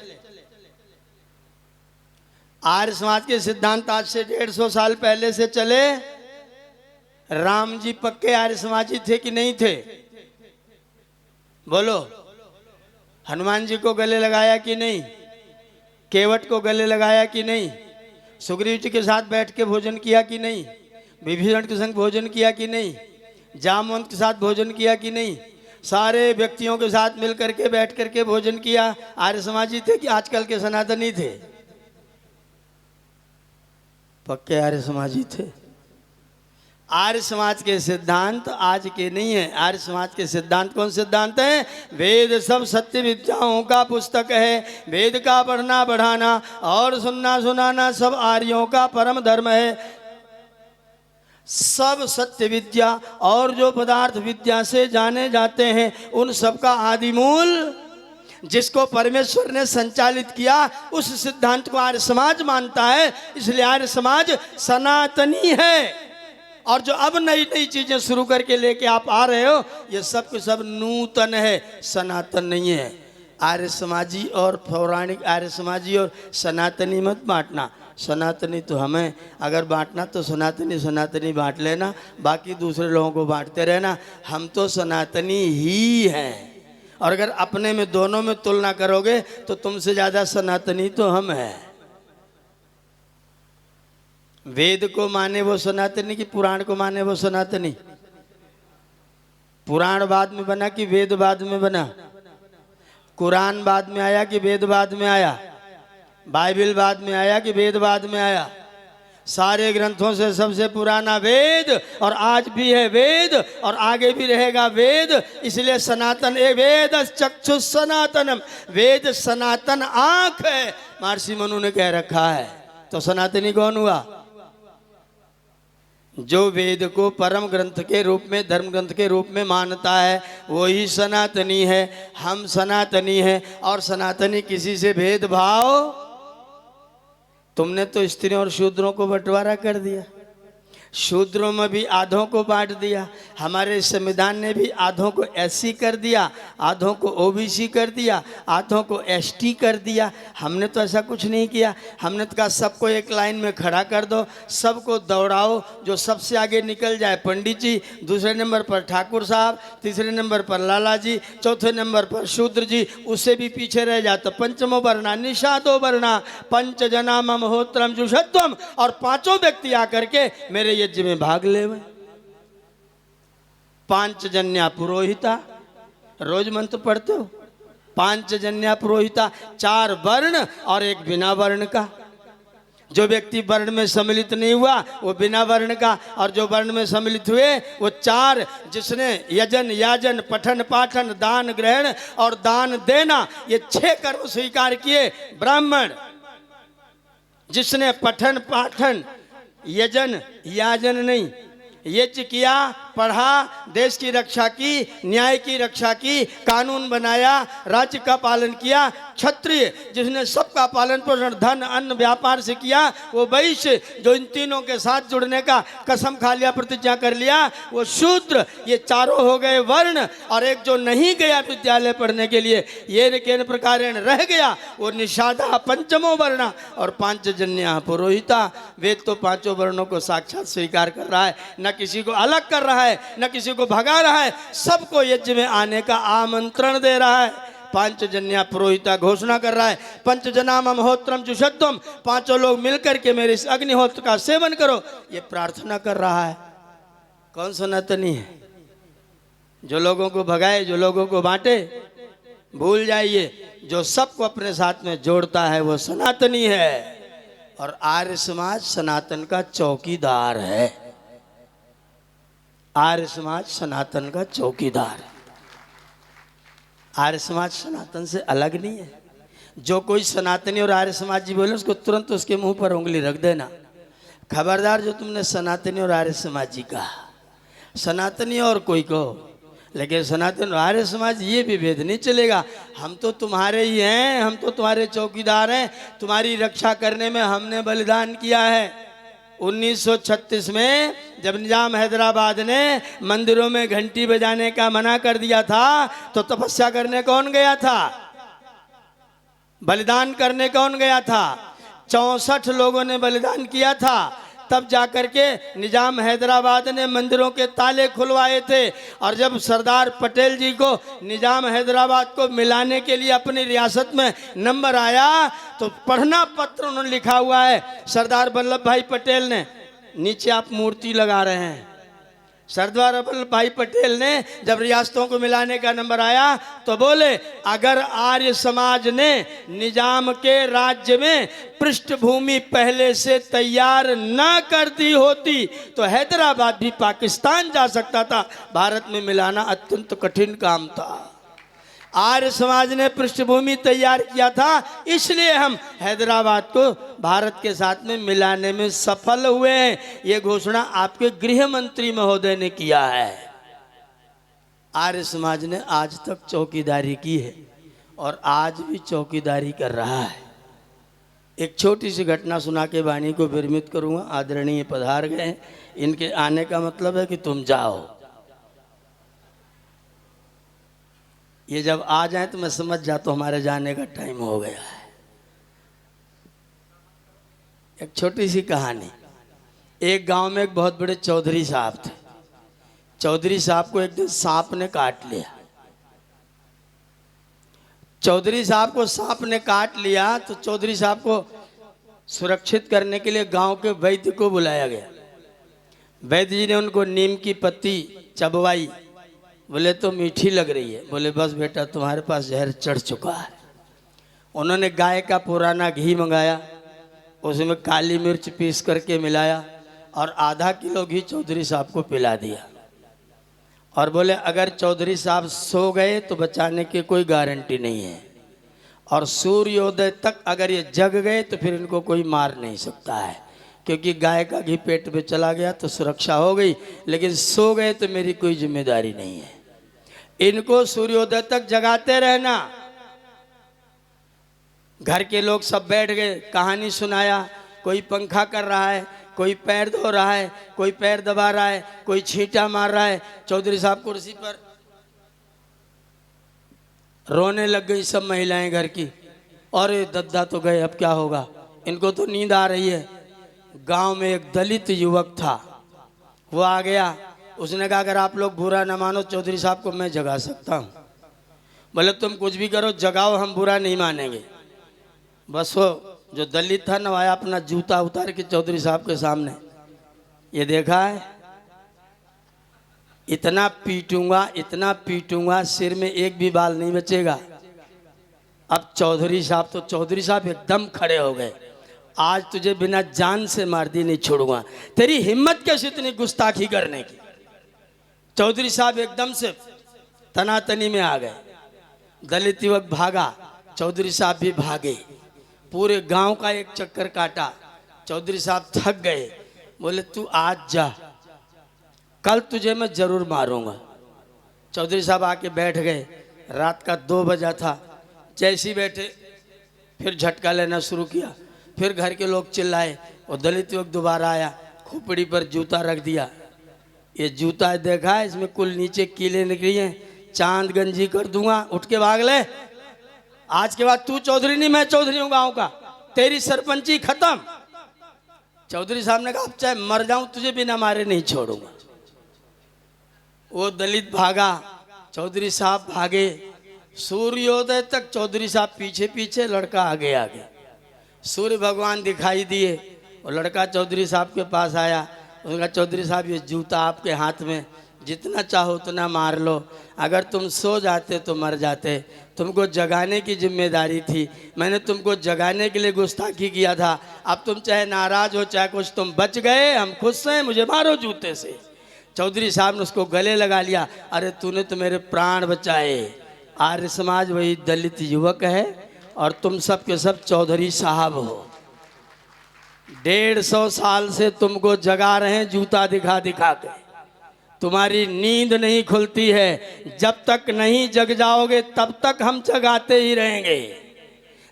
S1: आर्य समाज के सिद्धांत आज से 150 साल पहले से चले। राम जी पक्के आर्य समाजी थे कि नहीं थे? बोलो। हनुमान जी को गले लगाया कि नहीं? केवट को गले लगाया कि नहीं? सुग्रीव जी के साथ बैठ के भोजन किया कि नहीं? विभीषण के संग भोजन किया कि नहीं? जामवंत के साथ भोजन किया कि नहीं? सारे व्यक्तियों के साथ मिल करके बैठ करके भोजन किया। आर्य समाजी थे कि आजकल के सनातनी थे? पक्के आर्य समाजी थे। आर्य समाज के सिद्धांत आज के नहीं है। आर्य समाज के सिद्धांत कौन सिद्धांत है? वेद सब सत्य विद्याओं का पुस्तक है। वेद का पढ़ना बढ़ाना और सुनना सुनाना सब आर्यों का परम धर्म है। सब सत्य विद्या और जो पदार्थ विद्या से जाने जाते हैं उन सब का आदि मूल जिसको परमेश्वर ने संचालित किया उस सिद्धांत को आर्य समाज मानता है। इसलिए आर्य समाज सनातनी है। और जो अब नई नई चीजें शुरू करके लेके आप आ रहे हो ये सब के सब नूतन है, सनातन नहीं है। आर्य समाजी और पौराणिक, आर्य समाजी और सनातनी मत बांटना। सनातनी तो हमें अगर बांटना तो सनातनी सनातनी बांट लेना, बाकी दूसरे लोगों को बांटते रहना। हम तो सनातनी ही हैं। और अगर अपने में दोनों में तुलना करोगे तो तुमसे ज़्यादा सनातनी तो हम हैं। वेद को माने वो सनातनी कि पुराण को माने वो सनातनी? पुराण बाद में बना कि वेद बाद में बना? कुरान बाद में आया कि वेद बाद में आया? बाइबल बाद में आया कि वेद बाद में आया? सारे ग्रंथों से सबसे पुराना वेद, और आज भी है वेद और आगे भी रहेगा वेद। इसलिए सनातन ए वेद चक्षु सनातनम, वेद सनातन आंख है, महर्षि मनु ने कह रखा है। तो सनातनी कौन हुआ? जो वेद को परम ग्रंथ के रूप में, धर्म ग्रंथ के रूप में मानता है वही सनातनी है। हम सनातनी हैं। और सनातनी किसी से भेदभाव, तुमने तो स्त्रियों और शूद्रों को बंटवारा कर दिया। शूद्रों में भी आधों को बांट दिया। हमारे संविधान ने भी आधों को एससी कर दिया, आधों को ओबीसी कर दिया, आधों को एसटी कर दिया। हमने तो ऐसा कुछ नहीं किया। हमने तो कहा सबको एक लाइन में खड़ा कर दो, सबको दौड़ाओ, जो सबसे आगे निकल जाए पंडित जी, दूसरे नंबर पर ठाकुर साहब, तीसरे नंबर पर लाला जी, चौथे नंबर पर शूद्र जी, उससे भी पीछे रह जाता पंचमो वर्णा निषादो वर्णा पंच जना मम होत्रम जुषत्वम, और पांचों व्यक्ति आकर के मेरे यज्ञ में भाग ले। पांचजन्या पुरोहिता, रोज मंत्र पढ़ते हो? पांचजन्या पुरोहिता, 4 वर्ण और एक बिना वर्ण का। जो व्यक्ति वर्ण में सम्मिलित नहीं हुआ वो बिना वर्ण का, और जो वर्ण में सम्मिलित हुए वो 4, जिसने यजन याजन पठन पाठन दान ग्रहण और दान देना ये 6 कर्म स्वीकार किए। ब्राह्मण जिसने पठन पाठन यजन याजन नहीं, यज्ञ किया, पढ़ा, देश की रक्षा की, न्याय की रक्षा की, कानून बनाया, राज्य का पालन किया। क्षत्रिय जिसने सबका पालन पोषण धन अन्न व्यापार से किया, वो वैश्य जो इन तीनों के साथ जुड़ने का कसम खा लिया, प्रतिज्ञा कर लिया, वो शूद्र। ये चारों हो गए वर्ण। और एक जो नहीं गया विद्यालय पढ़ने के लिए, ये केन प्रकारेण रह गया, वो निषादा पंचमो वर्णा और पांचजन्या पुरोहिता। वेद तो 5 वर्णों को साक्षात स्वीकार कर रहा है, न किसी को अलग कर रहा है, न किसी को भगा रहा है, सबको यज्ञ में आने का आमंत्रण दे रहा है। पांचजन्या पुरोहिता घोषणा कर रहा है, पंचजना महोत्रम जुषत्वम, 5 लोग मिलकर के मेरे इस अग्निहोत्र का सेवन करो, ये प्रार्थना कर रहा है। कौन सनातनी है? जो लोगों को भगाए, जो लोगों को बांटे, भूल जाइए, जो सबको अपने साथ में जोड़ता है वो सनातनी है। और आर्य समाज सनातन का चौकीदार है। आर्य समाज सनातन का चौकीदार है। आर्य समाज सनातन से अलग नहीं है। जो कोई सनातनी और आर्य समाजी बोले उसको तुरंत उसके मुंह पर उंगली रख देना। खबरदार जो तुमने सनातनी और आर्य समाजी कहा। सनातनी और कोई कहो, लेकिन सनातन और आर्य समाज ये भी भेद नहीं चलेगा। हम तो तुम्हारे ही हैं, हम तो तुम्हारे चौकीदार हैं, तुम्हारी रक्षा करने में हमने बलिदान किया है। 1936 में जब निजाम हैदराबाद ने मंदिरों में घंटी बजाने का मना कर दिया था तो तपस्या करने कौन गया था? बलिदान करने कौन गया था? 64 लोगों ने बलिदान किया था। तब जाकर के निजाम हैदराबाद ने मंदिरों के ताले खुलवाए थे। और जब सरदार पटेल जी को निजाम हैदराबाद को मिलाने के लिए अपनी रियासत में नंबर आया तो पढ़ना पत्र उन्होंने लिखा हुआ है सरदार वल्लभ भाई पटेल ने। नीचे आप मूर्ति लगा रहे हैं, सरदार वल्लभ भाई पटेल ने जब रियासतों को मिलाने का नंबर आया तो बोले, अगर आर्य समाज ने निजाम के राज्य में पृष्ठभूमि पहले से तैयार ना कर दी होती तो हैदराबाद भी पाकिस्तान जा सकता था। भारत में मिलाना अत्यंत कठिन काम था। आर्य समाज ने पृष्ठभूमि तैयार किया था, इसलिए हम हैदराबाद को भारत के साथ में मिलाने में सफल हुए हैं। ये घोषणा आपके गृह मंत्री महोदय ने किया है। आर्य समाज ने आज तक चौकीदारी की है और आज भी चौकीदारी कर रहा है। एक छोटी सी घटना सुना के वाणी को विरमित करूंगा। आदरणीय पधार गए, इनके आने का मतलब है कि तुम जाओ। ये जब आ जाए तो मैं समझ जाता हूं हमारे जाने का टाइम हो गया है। एक छोटी सी कहानी। एक गांव में एक बहुत बड़े चौधरी साहब थे। चौधरी साहब को एक दिन सांप ने काट लिया। चौधरी साहब को सांप ने काट लिया तो चौधरी साहब को सुरक्षित करने के लिए गांव के वैद्य को बुलाया गया। वैद्य जी ने उनको नीम की पत्ती चबवाई। बोले तो मीठी लग रही है। बोले बस बेटा तुम्हारे पास जहर चढ़ चुका है। उन्होंने गाय का पुराना घी मंगाया, उसमें काली मिर्च पीस करके मिलाया और आधा किलो घी चौधरी साहब को पिला दिया और बोले अगर चौधरी साहब सो गए तो बचाने की कोई गारंटी नहीं है और सूर्योदय तक अगर ये जग गए तो फिर इनको कोई मार नहीं सकता है, क्योंकि गाय का घी पेट में चला गया तो सुरक्षा हो गई, लेकिन सो गए तो मेरी कोई जिम्मेदारी नहीं है। इनको सूर्योदय तक जगाते रहना। घर के लोग सब बैठ गए, कहानी सुनाया। कोई पंखा कर रहा है, कोई पैर धो रहा है, कोई पैर दबा रहा है, कोई छींटा मार रहा है। चौधरी साहब कुर्सी पर रोने लग गई सब महिलाएं घर की। और ये दद्दा तो गए, अब क्या होगा, इनको तो नींद आ रही है। गांव में एक दलित युवक था, वो आ गया। उसने कहा अगर आप लोग बुरा ना मानो चौधरी साहब को मैं जगा सकता हूँ। बोले तुम कुछ भी करो जगाओ, हम बुरा नहीं मानेंगे। बस वो जो दलित था नवाया अपना जूता उतार के चौधरी साहब के सामने, ये देखा है, इतना पीटूंगा सिर में एक भी बाल नहीं बचेगा। अब चौधरी साहब एकदम खड़े हो गए। आज तुझे बिना जान से मार दी नहीं छोड़ूंगा। तेरी हिम्मत कैसे इतनी गुस्ताखी करने की। चौधरी साहब एकदम से तनातनी में आ गए। दलित युवक भागा, चौधरी साहब भी भागे। पूरे गांव का एक चक्कर काटा। चौधरी साहब थक गए। बोले तू आज जा, कल तुझे मैं जरूर मारूंगा। चौधरी साहब आके बैठ गए। रात का 2 बजा था। जैसे ही बैठे फिर झटका लेना शुरू किया। फिर घर के लोग चिल्लाए। और दलित युवक दोबारा आया, खोपड़ी पर जूता रख दिया। ये जूता देखा है, इसमें कुल नीचे कीले निकली हैं, चांद गंजी कर दूंगा, उठ के भाग ले। आज के बाद तू चौधरी नहीं, मैं चौधरी हूं गांव का, तेरी सरपंची खत्म। चौधरी साहब ने कहा अब चाहे मर जाऊं तुझे बिना मारे नहीं छोड़ूंगा। वो दलित भागा, चौधरी साहब भागे। सूर्योदय तक चौधरी साहब पीछे पीछे, लड़का आगे आगे। सूर्य भगवान दिखाई दिए। वो लड़का चौधरी साहब के पास आया। उसने चौधरी साहब ये जूता आपके हाथ में, जितना चाहो उतना मार लो। अगर तुम सो जाते तो मर जाते। तुमको जगाने की जिम्मेदारी थी, मैंने तुमको जगाने के लिए गुस्ताखी किया था। अब तुम चाहे नाराज हो चाहे कुछ, तुम बच गए, हम खुश हैं, मुझे मारो जूते से। चौधरी साहब ने उसको गले लगा लिया। अरे तूने तो मेरे प्राण बचाए। आर्य समाज वही दलित युवक है और तुम सब के सब चौधरी साहब हो। 150 साल से तुमको जगा रहे हैं जूता दिखा दिखा के। तुम्हारी नींद नहीं खुलती है। जब तक नहीं जग जाओगे तब तक हम जगाते ही रहेंगे।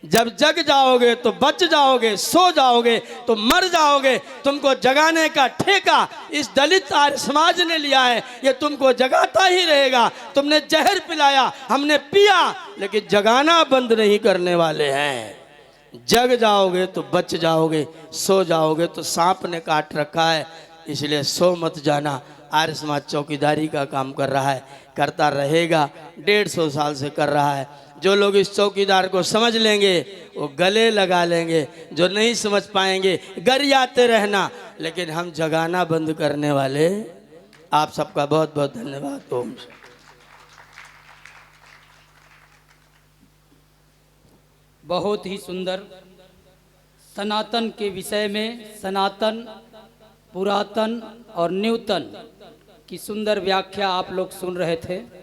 S1: जब जग जाओगे तो बच जाओगे, सो जाओगे तो मर जाओगे। तुमको जगाने का ठेका इस दलित आर्य समाज ने लिया है, ये तुमको जगाता ही रहेगा। तुमने जहर पिलाया, हमने पिया, लेकिन जगाना बंद नहीं करने वाले हैं। जग जाओगे तो बच जाओगे, सो जाओगे तो सांप ने काट रखा है, इसलिए सो मत जाना। आर्य समाज चौकीदारी का काम कर रहा है, करता रहेगा, 150 साल से कर रहा है। जो लोग इस चौकीदार को समझ लेंगे वो गले लगा लेंगे, जो नहीं समझ पाएंगे गरियाते रहना। लेकिन हम जगाना बंद करने वाले आप सबका बहुत बहुत धन्यवाद। ओम शांति।
S2: बहुत ही सुंदर सनातन के विषय में सनातन, पुरातन और न्यूतन की सुंदर व्याख्या आप लोग सुन रहे थे।